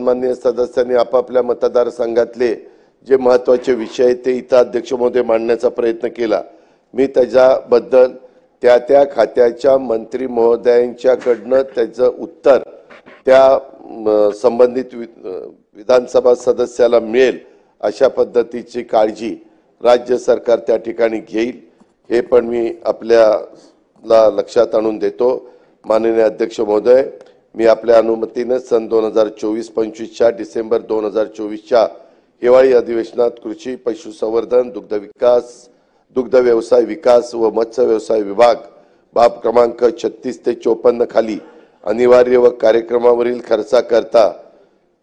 सन्माननीय सदस्यांनी आपापल्या मतदारसंघातले जे महत्त्वाचे विषय आहेत ते इथं अध्यक्ष महोदय मांडण्याचा प्रयत्न केला। मी त्याच्याबद्दल त्या खात्याच्या मंत्री महोदयांच्याकडनं त्याचं उत्तर त्या संबंधित विधानसभा सदस्याला मिळेल अशा पद्धतीची काळजी राज्य सरकार त्या ठिकाणी घेईल, हे पण मी आपल्याला लक्षात आणून देतो। माननीय अध्यक्ष महोदय, मी आपल्या अनुमतीने सन 2024-25च्या डिसेंबर 2024च्या हिवाळी अधिवेशनात कृषी, पशुसंवर्धन, दुग्ध व्यवसाय विकास व मत्स्य व्यवसाय विभाग बाब क्रमांक 36 ते 54 खाली अनिवार्य व कार्यक्रमावरील खर्चाकरता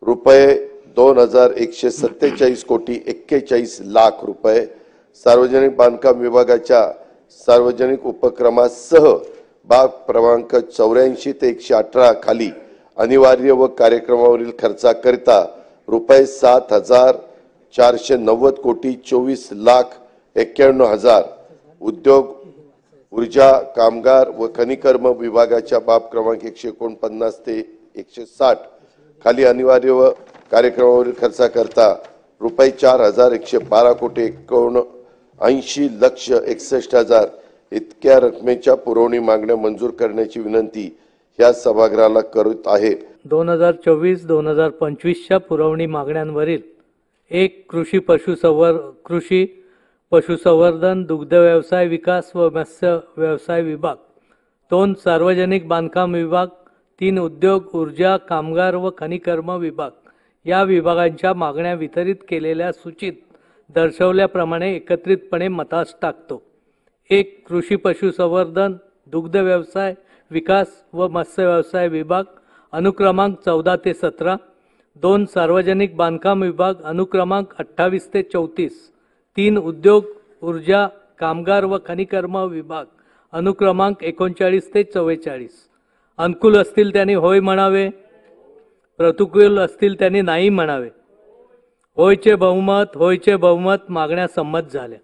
रुपये 2147 कोटी 41 लाख रुपये, सार्वजनिक बांधकाम विभागाच्या सार्वजनिक उपक्रमासह बाब क्रमांक 84 ते 118 खाली अनिवार्य व कार्यक्रमावरील खर्चाकरिता रुपये 7,490 कोटी 24 लाख 91 हजार, उद्योग, ऊर्जा, कामगार व खनिकर्म विभागाच्या बाब क्रमांक 149 ते 160 खाली अनिवार्य व कार्यक्रमावरील खर्चाकरता रुपये 4,112 कोटी 79 लक्ष 61 हजार इतक्या रकमेच्या पुरवणी मागण्या मंजूर करण्याची विनंती या सभागृहाला करत आहे। 2024-2025च्या पुरवणी मागण्यांवरील 1. कृषी पशुसंवर्धन, दुग्ध व्यवसाय विकास व मत्स्य व्यवसाय विभाग, 2. सार्वजनिक बांधकाम विभाग, 3. उद्योग, ऊर्जा, कामगार व खनिकर्म विभाग या विभागांच्या मागण्या वितरित केलेल्या सूचीत दर्शवल्याप्रमाणे एकत्रितपणे मतास टाकतो। 1. कृषी पशुसंवर्धन, दुग्ध व्यवसाय विकास व मत्स्य व्यवसाय विभाग अनुक्रमांक 14 ते 17, 2. सार्वजनिक बांधकाम विभाग अनुक्रमांक 28 ते 34, 3. उद्योग, ऊर्जा, कामगार व खनिकर्म विभाग अनुक्रमांक 39 ते 44। अनुकूल असतील त्यांनी होय म्हणावे, प्रतिकूल असतील त्यांनी नाही म्हणावे। होयचे बहुमत मागण्या संमत झाल्या।